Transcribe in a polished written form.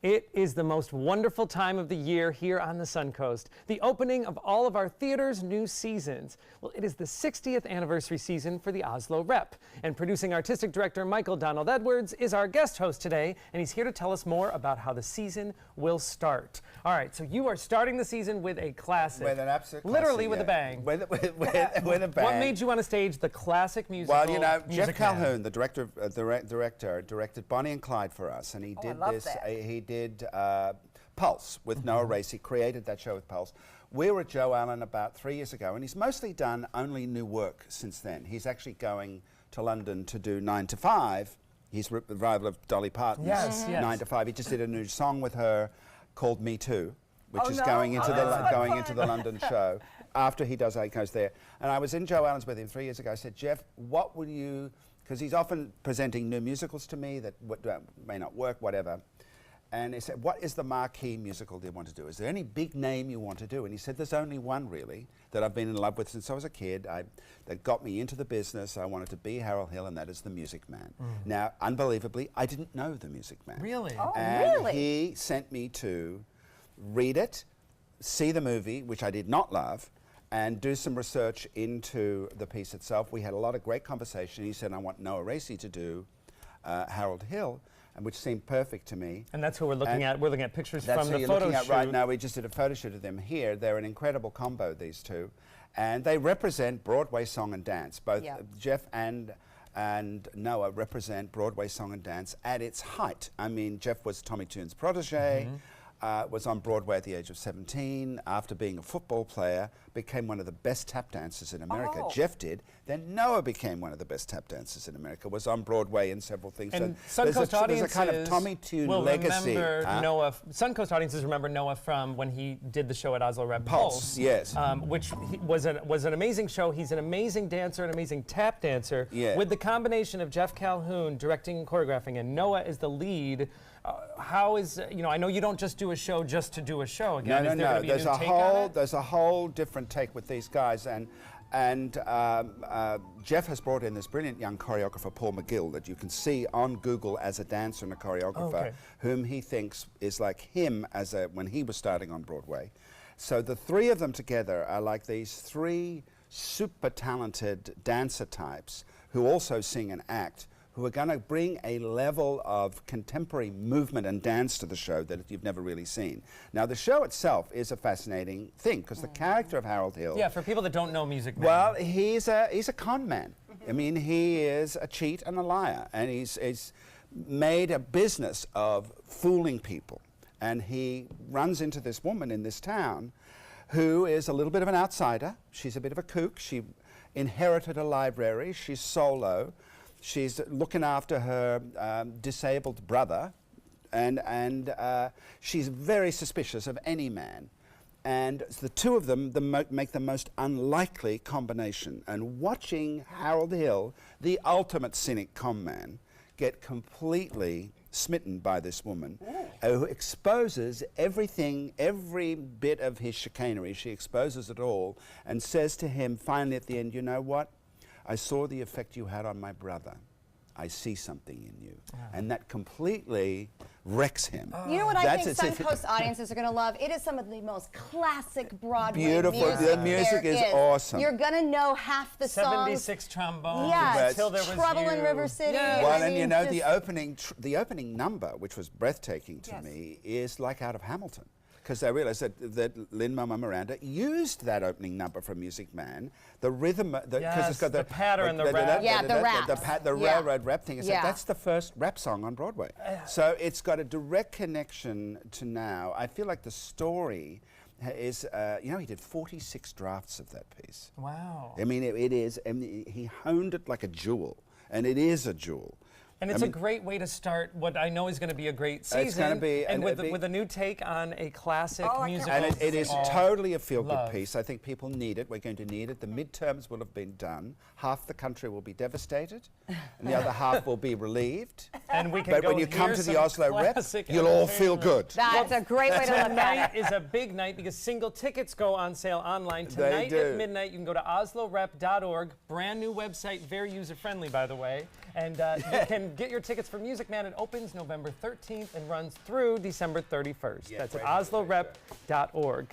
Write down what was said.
It is the most wonderful time of the year here on the Suncoast, the opening of all of our theater's new seasons. Well, it is the 60th anniversary season for the Oslo Rep, and producing artistic director Michael Donald Edwards is our guest host today, and he's here to tell us more about how the season will start. All right, so you are starting the season with a classic. With an absolute classic, literally with a bang. With a bang. What made you want to stage the classic musical? Well, you know, Jeff Music Calhoun, the director, directed Bonnie and Clyde for us, and he did this. He did Pulse with Noah Race. He created that show with Pulse. We were at Joe Allen about 3 years ago, and he's mostly done only new work since then. He's actually going to London to do 9 to 5. He's the rival of Dolly Parton's 9 to 5. He just did a new song with her called Me Too, which is going into the London show after he goes there. And I was in Joe Allen's with him 3 years ago. I said, Jeff, what would you, because he's often presenting new musicals to me that may not work, whatever. And he said, what is the marquee musical you want to do? Is there any big name you want to do? And he said, there's only one really that I've been in love with since I was a kid. That got me into the business. I wanted to be Harold Hill, and that is The Music Man. Now, unbelievably, I didn't know The Music Man. Really? Oh, and really? he sent me to read it, see the movie, which I did not love, and do some research into the piece itself. We had a lot of great conversation. He said, I want Noah Racy to do Harold Hill, which seemed perfect to me. And that's who we're looking at. We're looking at pictures from the photo shoot. That's who you're looking at right now. We just did a photo shoot of them here. They're an incredible combo, these two. And they represent Broadway song and dance. Both Jeff and Noah represent Broadway song and dance at its height. I mean, Jeff was Tommy Tune's protege. Was on Broadway at the age of 17. After being a football player, became one of the best tap dancers in America. Jeff did. Then Noah became one of the best tap dancers in America. Was on Broadway in several things. And so Suncoast audiences there's a kind of Tommy Tune legacy. Noah. Suncoast audiences remember Noah from when he did the show at Oslo Rep Pulse, yes, which was an amazing show. He's an amazing dancer, an amazing tap dancer. With the combination of Jeff Calhoun directing and choreographing, and Noah is the lead. How is, I know you don't just do a show just to do a show. Again, no. There's a whole different take with these guys, and Jeff has brought in this brilliant young choreographer, Paul McGill, that you can see on Google as a dancer and a choreographer, whom he thinks is like him when he was starting on Broadway. So the three of them together are like these three super talented dancer types who also sing and act, who are going to bring a level of contemporary movement and dance to the show that you've never really seen. Now, the show itself is a fascinating thing, because the character of Harold Hill... Yeah, for people that don't know Music Man. Well, he's a con man. I mean, he is a cheat and a liar, and he's made a business of fooling people. And he runs into this woman in this town who is a little bit of an outsider. She's a bit of a kook. She inherited a library. She's solo. She's looking after her disabled brother, and she's very suspicious of any man. And the two of them make the most unlikely combination. And watching Harold Hill, the ultimate cynic con man, get completely smitten by this woman, who exposes everything, every bit of his chicanery. She exposes it all and says to him finally at the end, you know what? I saw the effect you had on my brother. I see something in you. And that completely wrecks him. You know what I think Suncoast audiences are going to love? It is some of the most classic Broadway music. The music is awesome. You're going to know half the songs. 76 trombones. Yes. Till There Was Trouble You. in River City. Yes. Well, and you know, the opening number, which was breathtaking to me, is like out of Hamilton. Because they realized that Lin-Manuel Miranda used that opening number from Music Man, the rhythm, because it's got the pattern, the rap. The railroad rap thing. That's the first rap song on Broadway. So it's got a direct connection to now. I feel like the story is, he did 46 drafts of that piece. Wow. I mean, it is, he honed it like a jewel, and it is a jewel. And it's a great way to start what I know is going to be a great season. It's going to be, and with a new take on a classic musical. And it is totally a feel-good piece. I think people need it. We're going to need it. The midterms will have been done. Half the country will be devastated, and the other half will be relieved. And we can but when you come to the Oslo Rep, you'll all feel good. That's a great way to look at it. Tonight is a big night because single tickets go on sale online tonight at midnight. You can go to oslorep.org. Brand new website, very user-friendly, by the way. And you can get your tickets for Music Man. It opens November 13th and runs through December 31st. Yeah, That's at great. oslorep.org.